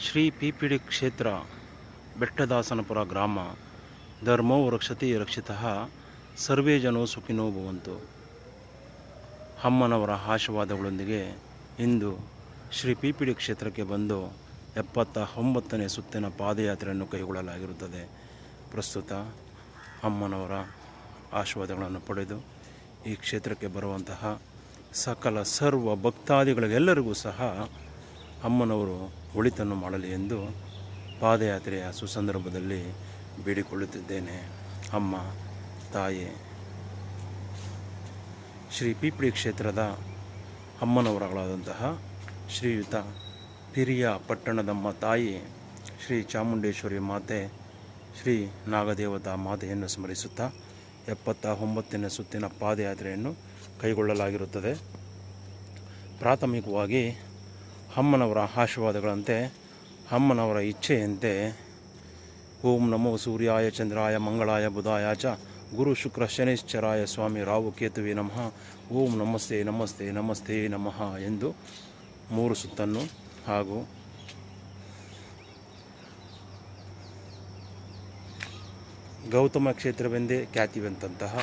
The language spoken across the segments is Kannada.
ಶ್ರೀ ಪಿಪಿಡಿ ಕ್ಷೇತ್ರ ಬೆಟ್ಟದಾಸನಪುರ ಗ್ರಾಮ. ಧರ್ಮೋ ರಕ್ಷತಿ ರಕ್ಷಿತಃ ಸರ್ವೇ ಜನೋ ಸುಖಿನೋ ಭವಂತು. ಅಮ್ಮನವರ ಆಶೀರ್ವಾದಗಳೊಂದಿಗೆ ಇಂದು ಶ್ರೀ ಪಿಪಿಡಿ ಕ್ಷೇತ್ರಕ್ಕೆ ಬಂದು 79ನೇ ಸುತ್ತಿನ ಪಾದಯಾತ್ರೆಯನ್ನು ಕೈಗೊಳ್ಳಲಾಗಿರುತ್ತದೆ. ಪ್ರಸ್ತುತ ಅಮ್ಮನವರ ಆಶೀರ್ವಾದಗಳನ್ನು ಪಡೆದು ಈ ಕ್ಷೇತ್ರಕ್ಕೆ ಬರುವಂತಹ ಸಕಲ ಸರ್ವ ಭಕ್ತಾದಿಗಳಿಗೆಲ್ಲರಿಗೂ ಸಹ ಅಮ್ಮನವರು ಒಳಿತನ್ನು ಮಾಡಲಿ ಎಂದು ಪಾದಯಾತ್ರೆಯ ಸುಸಂದರ್ಭದಲ್ಲಿ ಬೇಡಿಕೊಳ್ಳುತ್ತಿದ್ದೇನೆ. ಅಮ್ಮ ತಾಯಿ ಶ್ರೀ ಪಿಪಿಡಿ ಕ್ಷೇತ್ರದ ಅಮ್ಮನವರುಗಳಾದಂತಹ ಶ್ರೀಯುತ ಪಿರಿಯ ಪಟ್ಟಣದಮ್ಮ ತಾಯಿ ಶ್ರೀ ಚಾಮುಂಡೇಶ್ವರಿ ಮಾತೆ, ಶ್ರೀ ನಾಗದೇವತಾ ಮಾತೆಯನ್ನು ಸ್ಮರಿಸುತ್ತಾ 79ನೇ ಸುತ್ತಿನ ಪಾದಯಾತ್ರೆಯನ್ನು ಕೈಗೊಳ್ಳಲಾಗಿರುತ್ತದೆ. ಪ್ರಾಥಮಿಕವಾಗಿ ಅಮ್ಮನವರ ಆಶೀರ್ವಾದಗಳಂತೆ, ಅಮ್ಮನವರ ಇಚ್ಛೆಯಂತೆ ಓಂ ನಮೋ ಸೂರ್ಯಾಯ ಚಂದ್ರಾಯ ಮಂಗಳಾಯ ಬುಧಾಯ ಚ ಗುರು ಶುಕ್ರ ಶನಿಶ್ಚರಾಯ ಸ್ವಾಮಿ ರಾವು ಕೇತುವೆ ನಮಃ ಓಂ ನಮಸ್ತೆ ನಮಸ್ತೆ ನಮಸ್ತೆ ನಮಃ ಎಂದು 3 ಸುತ್ತನ್ನು ಹಾಗೂ ಗೌತಮ ಕ್ಷೇತ್ರವೆಂದೇ ಖ್ಯಾತಿವಂತಹ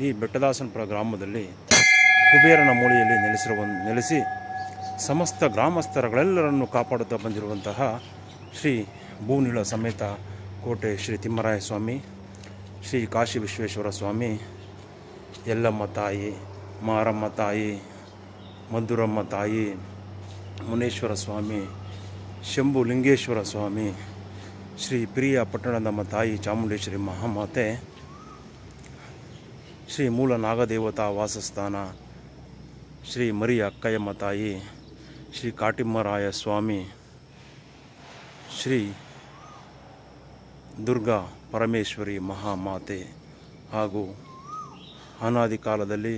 ಈ ಬೆಟ್ಟದಾಸನಪುರ ಗ್ರಾಮದಲ್ಲಿ ಕುಬೇರನ ಮೂಲೆಯಲ್ಲಿ ನೆಲೆಸಿ ಸಮಸ್ತ ಗ್ರಾಮಸ್ಥರುಗಳೆಲ್ಲರನ್ನು ಕಾಪಾಡುತ್ತಾ ಬಂದಿರುವಂತಹ ಶ್ರೀ ಭೂನಿಳ ಸಮೇತ ಕೋಟೆ ಶ್ರೀ ತಿಮ್ಮರಾಯ ಸ್ವಾಮಿ, ಶ್ರೀ ಕಾಶಿ ವಿಶ್ವೇಶ್ವರ ಸ್ವಾಮಿ, ಯಲ್ಲಮ್ಮ ತಾಯಿ, ಮಾರಮ್ಮ ತಾಯಿ, ಮಧುರಮ್ಮ ತಾಯಿ, ಮುನೇಶ್ವರ ಸ್ವಾಮಿ, ಶಂಭು ಲಿಂಗೇಶ್ವರ ಸ್ವಾಮಿ, ಶ್ರೀ ಪ್ರಿಯ ಪಟ್ಟಣದಮ್ಮ ತಾಯಿ ಚಾಮುಂಡೇಶ್ವರಿ ಮಹಾಮಾತೆ, ಶ್ರೀ ಮೂಲ ನಾಗದೇವತಾ ವಾಸಸ್ಥಾನ ಶ್ರೀ ಮರಿಯ ಅಕ್ಕಯ್ಯಮ್ಮ ತಾಯಿ, ಶ್ರೀ ಕಾಟಿಮ್ಮರಾಯ ಸ್ವಾಮಿ, ಶ್ರೀ ದುರ್ಗಾ ಪರಮೇಶ್ವರಿ ಮಹಾಮಾತೆ ಹಾಗೂ ಅನಾದಿ ಕಾಲದಲ್ಲಿ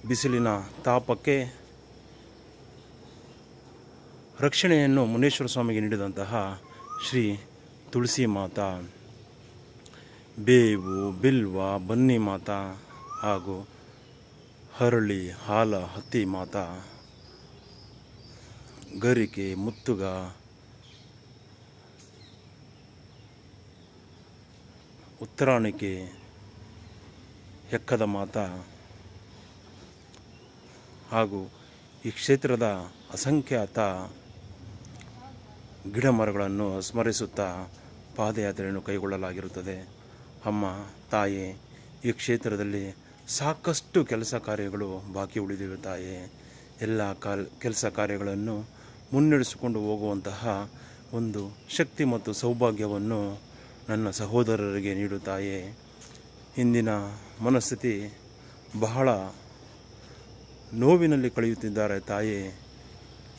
ಬಿಸಿಲಿನ ತಾಪಕ್ಕೆ ರಕ್ಷಣೆಯನ್ನು ಮುನೇಶ್ವರ ಸ್ವಾಮಿಗೆ ನೀಡಿದಂತಹ ಶ್ರೀ ತುಳಸಿ ಮಾತಾ, ಬೇವು ಬಿಲ್ವ ಬನ್ನಿ ಮಾತಾ ಹಾಗೂ ಹರಳಿ ಹಾಲ ಹತ್ತಿ ಮಾತಾ, ಗರಿಕೆ ಮುತ್ತುಗ, ಉತ್ತರಾಣಿಕೆ, ಎಕ್ಕದ ಮಾತಾ ಹಾಗೂ ಈ ಕ್ಷೇತ್ರದ ಅಸಂಖ್ಯಾತ ಗಿಡಮರಗಳನ್ನು ಸ್ಮರಿಸುತ್ತಾ ಪಾದಯಾತ್ರೆಯನ್ನು ಕೈಗೊಳ್ಳಲಾಗಿರುತ್ತದೆ. ಅಮ್ಮ ತಾಯಿ ಈ ಕ್ಷೇತ್ರದಲ್ಲಿ ಸಾಕಷ್ಟು ಕೆಲಸ ಕಾರ್ಯಗಳು ಬಾಕಿ ಉಳಿದಿವೆ ತಾಯಿ. ಎಲ್ಲ ಕೆಲಸ ಕಾರ್ಯಗಳನ್ನು ಮುನ್ನಡೆಸಿಕೊಂಡು ಹೋಗುವಂತಹ ಒಂದು ಶಕ್ತಿ ಮತ್ತು ಸೌಭಾಗ್ಯವನ್ನು ನನ್ನ ಸಹೋದರರಿಗೆ ನೀಡುತ್ತಾಯೇ. ಇಂದಿನ ಮನಸ್ಥಿತಿ ಬಹಳ ನೋವಿನಲ್ಲಿ ಕಳೆಯುತ್ತಿದ್ದಾರೆ ತಾಯಿ.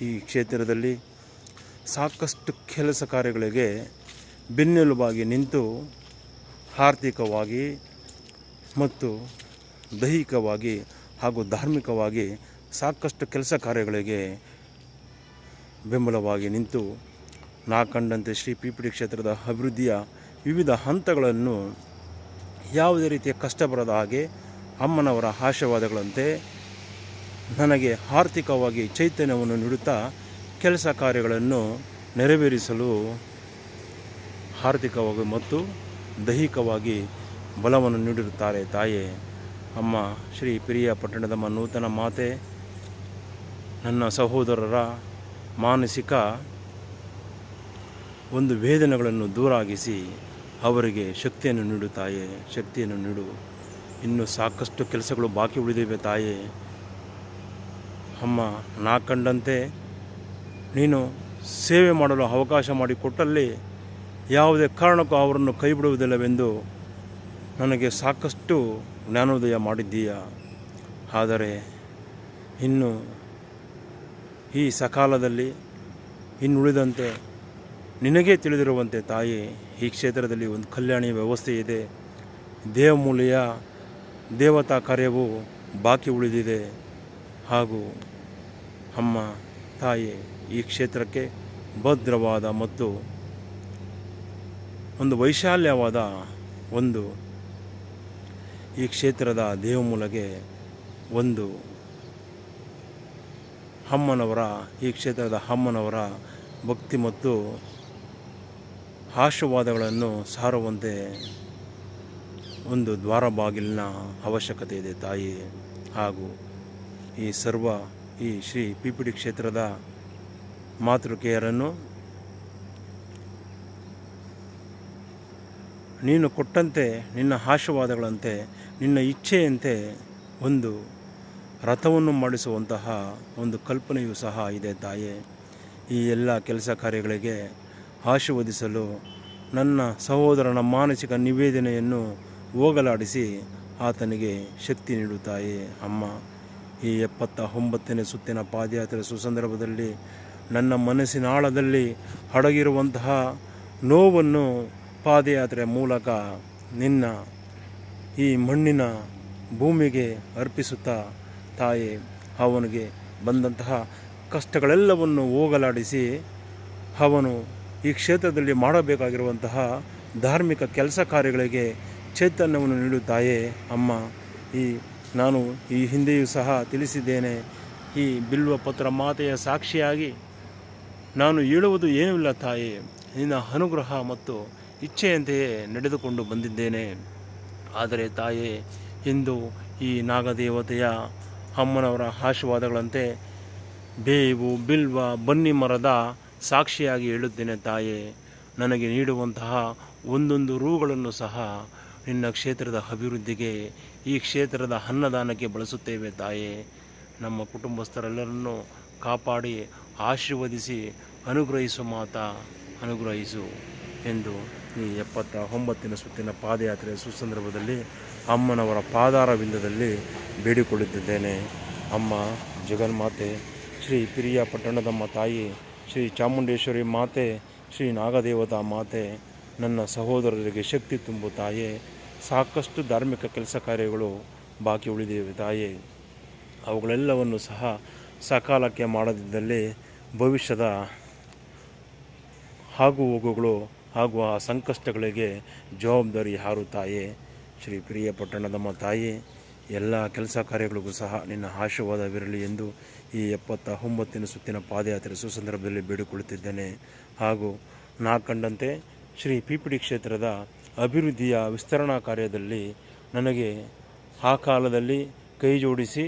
ಈ ಕ್ಷೇತ್ರದಲ್ಲಿ ಸಾಕಷ್ಟು ಕೆಲಸ ಕಾರ್ಯಗಳಿಗೆ ಬೆನ್ನೆಲುಬಾಗಿ ನಿಂತು ಆರ್ಥಿಕವಾಗಿ ಮತ್ತು ದೈಹಿಕವಾಗಿ ಹಾಗೂ ಧಾರ್ಮಿಕವಾಗಿ ಸಾಕಷ್ಟು ಕೆಲಸ ಕಾರ್ಯಗಳಿಗೆ ಬೆಂಬಲವಾಗಿ ನಿಂತು ನಾ ಕಂಡಂತೆ ಶ್ರೀ ಪಿಪಿಡಿ ಕ್ಷೇತ್ರದ ಅಭಿವೃದ್ಧಿಯ ವಿವಿಧ ಹಂತಗಳನ್ನು ಯಾವುದೇ ರೀತಿಯ ಕಷ್ಟ ಬರದ ಹಾಗೆ ಅಮ್ಮನವರ ಆಶೀರ್ವಾದಗಳಂತೆ ನನಗೆ ಆರ್ಥಿಕವಾಗಿ ಚೈತನ್ಯವನ್ನು ನೀಡುತ್ತಾ ಕೆಲಸ ಕಾರ್ಯಗಳನ್ನು ನೆರವೇರಿಸಲು ಆರ್ಥಿಕವಾಗಿ ಮತ್ತು ದೈಹಿಕವಾಗಿ ಬಲವನ್ನು ನೀಡಿರುತ್ತಾರೆ ತಾಯಿ. ಅಮ್ಮ ಶ್ರೀ ಪ್ರಿಯ ಪಟ್ಟಣದಮ್ಮ ನೂತನ ಮಾತೆ ನನ್ನ ಸಹೋದರರ ಮಾನಸಿಕ ಒಂದು ವೇದನೆಗಳನ್ನು ದೂರಾಗಿಸಿ ಅವರಿಗೆ ಶಕ್ತಿಯನ್ನು ನೀಡು ತಾಯೇ, ಶಕ್ತಿಯನ್ನು ನೀಡು. ಇನ್ನೂ ಸಾಕಷ್ಟು ಕೆಲಸಗಳು ಬಾಕಿ ಉಳಿದಿವೆ ತಾಯೇ. ಅಮ್ಮ ನಾ ಕಂಡಂತೆ ನೀನು ಸೇವೆ ಮಾಡಲು ಅವಕಾಶ ಮಾಡಿಕೊಟ್ಟಲ್ಲಿ ಯಾವುದೇ ಕಾರಣಕ್ಕೂ ಅವರನ್ನು ಕೈ ಬಿಡುವುದಿಲ್ಲವೆಂದು ನನಗೆ ಸಾಕಷ್ಟು ಜ್ಞಾನೋದಯ ಮಾಡಿದ್ದೀಯ. ಆದರೆ ಇನ್ನು ಈ ಸಕಾಲದಲ್ಲಿ ಇನ್ನುಳಿದಂತೆ ನಿನಗೇ ತಿಳಿದಿರುವಂತೆ ತಾಯಿ ಈ ಕ್ಷೇತ್ರದಲ್ಲಿ ಒಂದು ಕಲ್ಯಾಣಿ ವ್ಯವಸ್ಥೆ ಇದೆ. ದೇವಮೂಲೆಯ ದೇವತಾ ಕಾರ್ಯವು ಬಾಕಿ ಉಳಿದಿದೆ. ಹಾಗೂ ಅಮ್ಮ ತಾಯಿ ಈ ಕ್ಷೇತ್ರಕ್ಕೆ ಭದ್ರವಾದ ಮತ್ತು ಒಂದು ವೈಶಾಲ್ಯವಾದ ಒಂದು ಈ ಕ್ಷೇತ್ರದ ದೇವಮೂಲೆಗೆ ಒಂದು ಅಮ್ಮನವರ ಈ ಕ್ಷೇತ್ರದ ಅಮ್ಮನವರ ಭಕ್ತಿ ಮತ್ತು ಆಶೀರ್ವಾದಗಳನ್ನು ಸಾರುವಂತೆ ಒಂದು ದ್ವಾರ ಬಾಗಿಲಿನ ಅವಶ್ಯಕತೆ ಇದೆ ತಾಯಿ. ಹಾಗೂ ಈ ಶ್ರೀ ಪಿಪಿಡಿ ಕ್ಷೇತ್ರದ ಮಾತೃಕೆಯರನ್ನು ನೀನು ಕೊಟ್ಟಂತೆ, ನಿನ್ನ ಆಶೀರ್ವಾದಗಳಂತೆ, ನಿನ್ನ ಇಚ್ಛೆಯಂತೆ ಒಂದು ರಥವನ್ನು ಮಾಡಿಸುವಂತಹ ಒಂದು ಕಲ್ಪನೆಯೂ ಸಹ ಇದೆ ತಾಯೇ. ಈ ಎಲ್ಲ ಕೆಲಸ ಕಾರ್ಯಗಳಿಗೆ ಆಶೀರ್ವದಿಸಲು ನನ್ನ ಸಹೋದರನ ಮಾನಸಿಕ ನಿವೇದನೆಯನ್ನು ಹೋಗಲಾಡಿಸಿ ಆತನಿಗೆ ಶಕ್ತಿ ನೀಡುತ್ತಾಯೇ ಅಮ್ಮ. ಈ 79ನೇ ಸುತ್ತಿನ ಪಾದಯಾತ್ರೆ ಸುಸಂದರ್ಭದಲ್ಲಿ ನನ್ನ ಮನಸ್ಸಿನ ಆಳದಲ್ಲಿ ಅಡಗಿರುವಂತಹ ನೋವನ್ನು ಪಾದಯಾತ್ರೆ ಮೂಲಕ ನಿನ್ನ ಈ ಮಣ್ಣಿನ ಭೂಮಿಗೆ ಅರ್ಪಿಸುತ್ತಾ ತಾಯಿ, ಅವನಿಗೆ ಬಂದಂತಹ ಕಷ್ಟಗಳೆಲ್ಲವನ್ನು ಹೋಗಲಾಡಿಸಿ ಅವನು ಈ ಕ್ಷೇತ್ರದಲ್ಲಿ ಮಾಡಬೇಕಾಗಿರುವಂತಹ ಧಾರ್ಮಿಕ ಕೆಲಸ ಕಾರ್ಯಗಳಿಗೆ ಚೈತನ್ಯವನ್ನು ನೀಡುತ್ತಾಯೇ ಅಮ್ಮ. ನಾನು ಈ ಹಿಂದೆಯೂ ಸಹ ತಿಳಿಸಿದ್ದೇನೆ, ಈ ಬಿಲ್ವ ಪತ್ರ ಮಾತೆಯ ಸಾಕ್ಷಿಯಾಗಿ ನಾನು ಹೇಳುವುದು ಏನೂ ಇಲ್ಲ ತಾಯಿ. ನಿನ್ನ ಅನುಗ್ರಹ ಮತ್ತು ಇಚ್ಛೆಯಂತೆಯೇ ನಡೆದುಕೊಂಡು ಬಂದಿದ್ದೇನೆ. ಆದರೆ ತಾಯೇ, ಇಂದು ಈ ನಾಗದೇವತೆಯ ಅಮ್ಮನವರ ಆಶೀರ್ವಾದಗಳಂತೆ ಬೇವು, ಬಿಲ್ವ, ಬನ್ನಿ ಮರದ ಸಾಕ್ಷಿಯಾಗಿ ಹೇಳುತ್ತೇನೆ ತಾಯೇ. ನನಗೆ ನೀಡುವಂತಹ ಒಂದೊಂದು ರೂಗಳನ್ನು ಸಹ ನಿನ್ನ ಕ್ಷೇತ್ರದ ಅಭಿವೃದ್ಧಿಗೆ, ಈ ಕ್ಷೇತ್ರದ ಅನ್ನದಾನಕ್ಕೆ ಬಳಸುತ್ತೇವೆ ತಾಯೇ. ನಮ್ಮ ಕುಟುಂಬಸ್ಥರೆಲ್ಲರನ್ನು ಕಾಪಾಡಿ ಆಶೀರ್ವದಿಸಿ ಅನುಗ್ರಹಿಸು ಮಾತಾ, ಅನುಗ್ರಹಿಸು ಎಂದು ಈ 79ನೇ ಸುತ್ತಿನ ಪಾದಯಾತ್ರೆಯ ಸುಸಂದರ್ಭದಲ್ಲಿ ಅಮ್ಮನವರ ಪಾದಾರವಿಂದದಲ್ಲಿ ಬೇಡಿಕೊಳ್ಳುತ್ತಿದ್ದೇನೆ. ಅಮ್ಮ ಜಗನ್ಮಾತೆ, ಶ್ರೀ ಪಿರಿಯಾಪಟ್ಟಣದಮ್ಮ ತಾಯಿ, ಶ್ರೀ ಚಾಮುಂಡೇಶ್ವರಿ ಮಾತೆ, ಶ್ರೀ ನಾಗದೇವತಾ ಮಾತೆ, ನನ್ನ ಸಹೋದರರಿಗೆ ಶಕ್ತಿ ತುಂಬು ತಾಯೇ. ಸಾಕಷ್ಟು ಧಾರ್ಮಿಕ ಕೆಲಸ ಕಾರ್ಯಗಳು ಬಾಕಿ ಉಳಿದಿವೆ ತಾಯೇ. ಅವುಗಳೆಲ್ಲವನ್ನು ಸಹ ಸಕಾಲಕ್ಕೆ ಮಾಡದಿದ್ದಲ್ಲಿ ಭವಿಷ್ಯದ ಆಗು ಹೋಗುಗಳು ಹಾಗೂ ಆ ಸಂಕಷ್ಟಗಳಿಗೆ ಜವಾಬ್ದಾರಿ ಯಾರು ತಾಯೇ. ಶ್ರೀ ಪಿರಿಯಾಪಟ್ಟಣದಮ್ಮ ತಾಯಿ, ಎಲ್ಲ ಕೆಲಸ ಕಾರ್ಯಗಳಿಗೂ ಸಹ ನಿನ್ನ ಆಶೀರ್ವಾದವಿರಲಿ ಎಂದು ಈ 79ನೇ ಸುತ್ತಿನ ಪಾದಯಾತ್ರೆ ಸುಸಂದರ್ಭದಲ್ಲಿ ಬೇಡಿಕೊಳ್ಳುತ್ತಿದ್ದೇನೆ. ಹಾಗೂ ನಾ ಕಂಡಂತೆ ಶ್ರೀ ಪಿಪಿಡಿ ಕ್ಷೇತ್ರದ ಅಭಿವೃದ್ಧಿಯ ವಿಸ್ತರಣಾ ಕಾರ್ಯದಲ್ಲಿ ನನಗೆ ಆ ಕಾಲದಲ್ಲಿ ಕೈ ಜೋಡಿಸಿ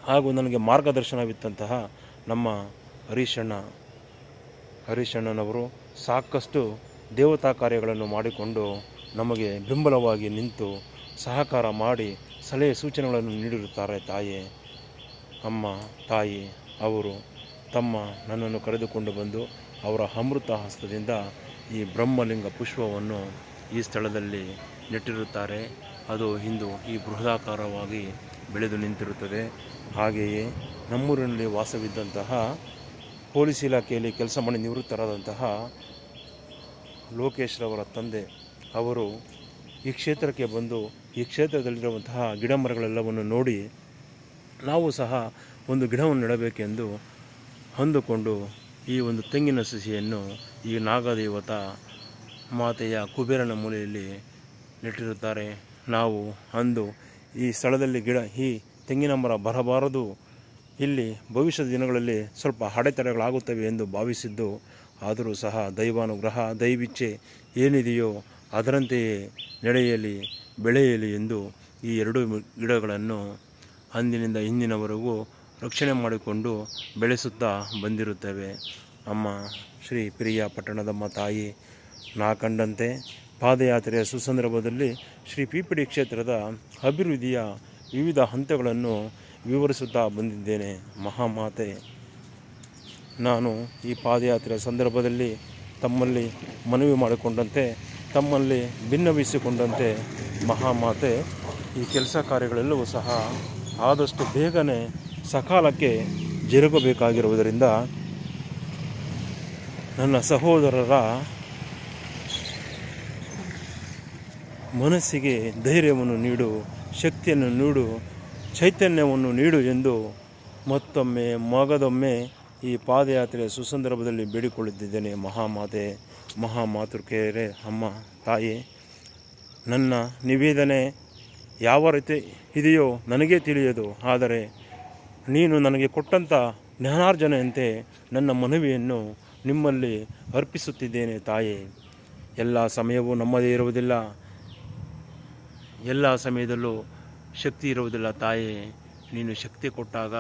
ಹಾಗೂ ನನಗೆ ಮಾರ್ಗದರ್ಶನವಿತ್ತಂತಹ ನಮ್ಮ ಹರೀಶಣ್ಣನವರು ಸಾಕಷ್ಟು ದೇವತಾ ಕಾರ್ಯಗಳನ್ನು ಮಾಡಿಕೊಂಡು ನಮಗೆ ಬೆಂಬಲವಾಗಿ ನಿಂತು ಸಹಕಾರ ಮಾಡಿ ಸಲಹೆ ಸೂಚನೆಗಳನ್ನು ನೀಡಿರುತ್ತಾರೆ ತಾಯೇ. ಅಮ್ಮ ತಾಯಿ, ಅವರು ನನ್ನನ್ನು ಕರೆದುಕೊಂಡು ಬಂದು ಅವರ ಅಮೃತ ಹಸ್ತದಿಂದ ಈ ಬ್ರಹ್ಮಲಿಂಗ ಪುಷ್ಪವನ್ನು ಈ ಸ್ಥಳದಲ್ಲಿ ನೆಟ್ಟಿರುತ್ತಾರೆ. ಅದು ಇಂದು ಈ ಬೃಹದಾಕಾರವಾಗಿ ಬೆಳೆದು ನಿಂತಿರುತ್ತದೆ. ಹಾಗೆಯೇ ನಮ್ಮೂರಿನಲ್ಲಿ ವಾಸವಿದ್ದಂತಹ ಪೊಲೀಸ್ ಇಲಾಖೆಯಲ್ಲಿ ಕೆಲಸ ಮಾಡಿ ನಿವೃತ್ತರಾದಂತಹ ಲೋಕೇಶ್ರವರ ತಂದೆ ಅವರು ಈ ಕ್ಷೇತ್ರಕ್ಕೆ ಬಂದು ಈ ಕ್ಷೇತ್ರದಲ್ಲಿರುವಂತಹ ಗಿಡ ಮರಗಳೆಲ್ಲವನ್ನು ನೋಡಿ ನಾವು ಸಹ ಒಂದು ಗಿಡವನ್ನು ನೆಡಬೇಕೆಂದು ಅಂದುಕೊಂಡು ಈ ಒಂದು ತೆಂಗಿನ ಸಸಿಯನ್ನು ಈ ನಾಗದೇವತಾ ಮಾತೆಯ ಕುಬೇರನ ಮೂಲೆಯಲ್ಲಿ ನೆಟ್ಟಿರುತ್ತಾರೆ. ನಾವು ಅಂದು ಈ ಸ್ಥಳದಲ್ಲಿ ಈ ತೆಂಗಿನ ಮರ ಬರಬಾರದು, ಇಲ್ಲಿ ಭವಿಷ್ಯದ ದಿನಗಳಲ್ಲಿ ಸ್ವಲ್ಪ ಅಡೆತಡೆಗಳಾಗುತ್ತವೆ ಎಂದು ಭಾವಿಸಿದ್ದು. ಆದರೂ ಸಹ ದೈವಾನುಗ್ರಹ, ದೈವಿಚ್ಛೆ ಏನಿದೆಯೋ ಅದರಂತೆಯೇ ನಡೆಯಲಿ, ಬೆಳೆಯಲಿ ಎಂದು ಈ 2 ಗಿಡಗಳನ್ನು ಅಂದಿನಿಂದ ಇಂದಿನವರೆಗೂ ರಕ್ಷಣೆ ಮಾಡಿಕೊಂಡು ಬೆಳೆಸುತ್ತಾ ಬಂದಿರುತ್ತೇವೆ. ಅಮ್ಮ ಶ್ರೀ ಪಿರಿಯಾಪಟ್ಟಣದಮ್ಮ ತಾಯಿ, ನಾ ಕಂಡಂತೆ ಪಾದಯಾತ್ರೆಯ ಸುಸಂದರ್ಭದಲ್ಲಿ ಶ್ರೀ ಪಿಪಿಡಿ ಕ್ಷೇತ್ರದ ಅಭಿವೃದ್ಧಿಯ ವಿವಿಧ ಹಂತಗಳನ್ನು ವಿವರಿಸುತ್ತಾ ಬಂದಿದ್ದೇನೆ. ಮಹಾಮಾತೆ, ನಾನು ಈ ಪಾದಯಾತ್ರೆಯ ಸಂದರ್ಭದಲ್ಲಿ ತಮ್ಮಲ್ಲಿ ಮನವಿ ಮಾಡಿಕೊಂಡಂತೆ, ತಮ್ಮಲ್ಲಿ ಭಿನ್ನವಿಸಿಕೊಂಡಂತೆ ಮಹಾಮಾತೆ, ಈ ಕೆಲಸ ಕಾರ್ಯಗಳೆಲ್ಲವೂ ಸಹ ಆದಷ್ಟು ಬೇಗನೆ ಸಕಾಲಕ್ಕೆ ಜರುಗಬೇಕಾಗಿರುವುದರಿಂದ ನನ್ನ ಸಹೋದರರ ಮನಸ್ಸಿಗೆ ಧೈರ್ಯವನ್ನು ನೀಡು, ಶಕ್ತಿಯನ್ನು ನೀಡು, ಚೈತನ್ಯವನ್ನು ನೀಡು ಎಂದು ಮತ್ತೊಮ್ಮೆ ಮಗದೊಮ್ಮೆ ಈ ಪಾದಯಾತ್ರೆಯ ಸುಸಂದರ್ಭದಲ್ಲಿ ಬೇಡಿಕೊಳ್ಳುತ್ತಿದ್ದೇನೆ. ಮಹಾಮಾತೆ, ಮಹಾಮಾತೃಕೆಯರೇ, ಅಮ್ಮ ತಾಯಿ, ನನ್ನ ನಿವೇದನೆ ಯಾವ ರೀತಿ ಇದೆಯೋ ನನಗೇ ತಿಳಿಯದು. ಆದರೆ ನೀನು ನನಗೆ ಕೊಟ್ಟಂಥ ಜ್ಞಾನಾರ್ಜನೆಯಂತೆ ನನ್ನ ಮನವಿಯನ್ನು ನಿಮ್ಮಲ್ಲಿ ಅರ್ಪಿಸುತ್ತಿದ್ದೇನೆ ತಾಯೇ. ಎಲ್ಲ ಸಮಯವೂ ನಮ್ಮದೇ ಇರುವುದಿಲ್ಲ, ಎಲ್ಲ ಸಮಯದಲ್ಲೂ ಶಕ್ತಿ ಇರುವುದಿಲ್ಲ ತಾಯೇ. ನೀನು ಶಕ್ತಿ ಕೊಟ್ಟಾಗ,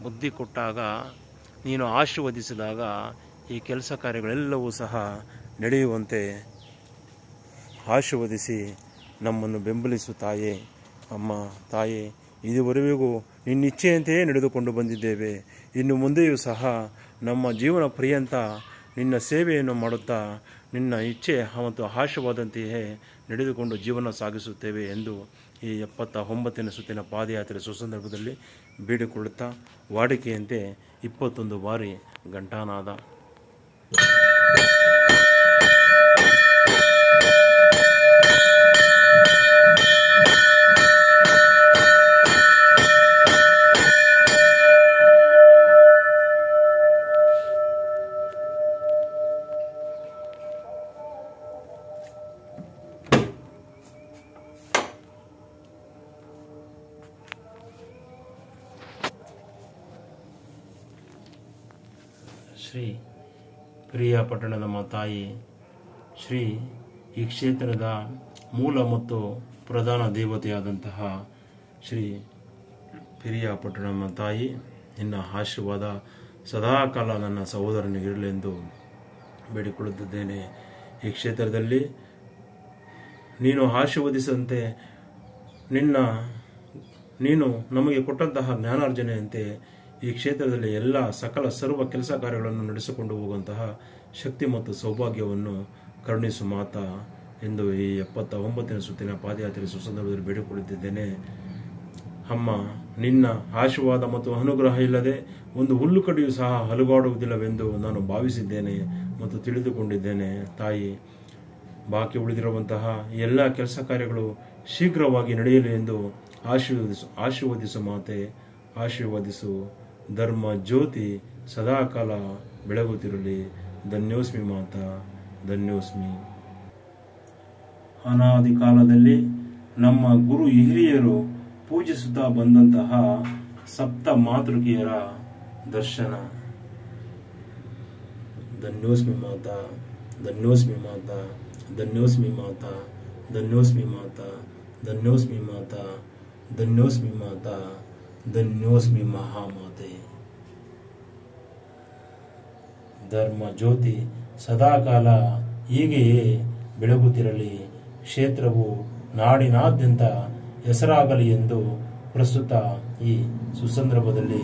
ಬುದ್ಧಿ ಕೊಟ್ಟಾಗ, ನೀನು ಆಶೀರ್ವದಿಸಿದಾಗ ಈ ಕೆಲಸ ಕಾರ್ಯಗಳೆಲ್ಲವೂ ಸಹ ನಡೆಯುವಂತೆ ಆಶೀರ್ವದಿಸಿ ನಮ್ಮನ್ನು ಬೆಂಬಲಿಸು ತಾಯೇ. ಅಮ್ಮ ತಾಯೇ, ಇದುವರೆಗೂ ನಿನ್ನ ಇಚ್ಛೆಯಂತೆಯೇ ನಡೆದುಕೊಂಡು ಬಂದಿದ್ದೇವೆ. ಇನ್ನು ಮುಂದೆಯೂ ಸಹ ನಮ್ಮ ಜೀವನ ಪರ್ಯಂತ ನಿನ್ನ ಸೇವೆಯನ್ನು ಮಾಡುತ್ತಾ ನಿನ್ನ ಇಚ್ಛೆ ಮತ್ತು ಆಶೀರ್ವಾದಂತೆಯೇ ನಡೆದುಕೊಂಡು ಜೀವನ ಸಾಗಿಸುತ್ತೇವೆ ಎಂದು ಈ 79ನೇ ಸುತ್ತಿನ ಪಾದಯಾತ್ರೆ ಸುಸಂದರ್ಭದಲ್ಲಿ ಬೇಡಿಕೊಳ್ಳುತ್ತಾ ವಾಡಿಕೆಯಂತೆ 21 ಬಾರಿ ಘಂಟಾನಾದ. ಶ್ರೀ ಪಿರಿಯಾಪಟ್ಟಣದ ತಾಯಿ, ಶ್ರೀ ಈ ಕ್ಷೇತ್ರದ ಮೂಲ ಮತ್ತು ಪ್ರಧಾನ ದೇವತೆಯಾದಂತಹ ಶ್ರೀ ಪಿರಿಯಾಪಟ್ಟಣದ ತಾಯಿ, ನಿನ್ನ ಆಶೀರ್ವಾದ ಸದಾಕಾಲ ನನ್ನ ಸಹೋದರನಿಗಿರಲೆಂದು ಬೇಡಿಕೊಳ್ಳುತ್ತಿದ್ದೇನೆ. ಈ ಕ್ಷೇತ್ರದಲ್ಲಿ ನೀನು ಆಶೀರ್ವದಿಸಂತೆ ನೀನು ನಮಗೆ ಕೊಟ್ಟಂತಹ ಜ್ಞಾನಾರ್ಜನೆಯಂತೆ ಈ ಕ್ಷೇತ್ರದಲ್ಲಿ ಎಲ್ಲ ಸರ್ವ ಕೆಲಸ ಕಾರ್ಯಗಳನ್ನು ನಡೆಸಿಕೊಂಡು ಹೋಗುವಂತಹ ಶಕ್ತಿ ಮತ್ತು ಸೌಭಾಗ್ಯವನ್ನು ಕರುಣಿಸು ಮಾತಾ ಎಂದು ಈ 79ನೇ ಸುತ್ತಿನ ಪಾದಯಾತ್ರೆ ಸುಸಂದರ್ಭದಲ್ಲಿ ಬೇಡಿಕೊಳ್ಳುತ್ತಿದ್ದೇನೆ. ಅಮ್ಮ, ನಿನ್ನ ಆಶೀರ್ವಾದ ಮತ್ತು ಅನುಗ್ರಹ ಇಲ್ಲದೆ ಒಂದು ಹುಲ್ಲು ಕಡಿಯೂ ಸಹ ಅಲುಗಾಡುವುದಿಲ್ಲವೆಂದು ನಾನು ಭಾವಿಸಿದ್ದೇನೆ ಮತ್ತು ತಿಳಿದುಕೊಂಡಿದ್ದೇನೆ. ತಾಯಿ, ಬಾಕಿ ಉಳಿದಿರುವಂತಹ ಎಲ್ಲ ಕೆಲಸ ಕಾರ್ಯಗಳು ಶೀಘ್ರವಾಗಿ ನಡೆಯಲಿ ಎಂದು ಆಶೀರ್ವದಿಸು ಮಾತೆ, ಆಶೀರ್ವದಿಸು. ಧರ್ಮ ಜ್ಯೋತಿ ಸದಾಕಾಲ ಬೆಳಗುತ್ತಿರಲಿ. ಧನ್ಯೋಸ್ಮಿ ಮಾತಾ, ಧನ್ಯೋಸ್ಮಿ. ಅನಾದಿ ಕಾಲದಲ್ಲಿ ನಮ್ಮ ಗುರು ಹಿರಿಯರು ಪೂಜಿಸುತ್ತಾ ಬಂದಂತಹ ಸಪ್ತ ಮಾತೃಕೆಯರ ದರ್ಶನ. ಧನ್ಯೋಸ್ಮಿ ಮಾತಾ, ಧನ್ಯೋಸ್ಮಿ ಮಾತಾ, ಧನ್ಯೋಸ್ಮಿ ಮಾತಾ, ಧನ್ಯೋಸ್ಮಿ ಮಾತಾ, ಧನ್ಯೋಸ್ಮಿ ಮಾತಾ, ಧನ್ಯೋಸ್ಮಿ ಮಾತಾ, ಧನ್ಯೋಸ್ಮಿ ಮಹಾಮಾತೆ. ಧರ್ಮ ಜ್ಯೋತಿ ಸದಾಕಾಲ ಹೀಗೆಯೇ ಬೆಳಗುತ್ತಿರಲಿ. ಕ್ಷೇತ್ರವು ನಾಡಿನಾದ್ಯಂತ ಹೆಸರಾಗಲಿ ಎಂದು ಪ್ರಸ್ತುತ ಈ ಸುಸಂದರ್ಭದಲ್ಲಿ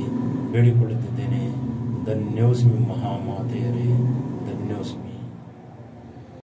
ಬೇಡಿಕೊಳ್ಳುತ್ತಿದ್ದೇನೆ. ಧನ್ಯೋಸ್ಮಿ ಮಹಾಮಾತೆಯರೇ.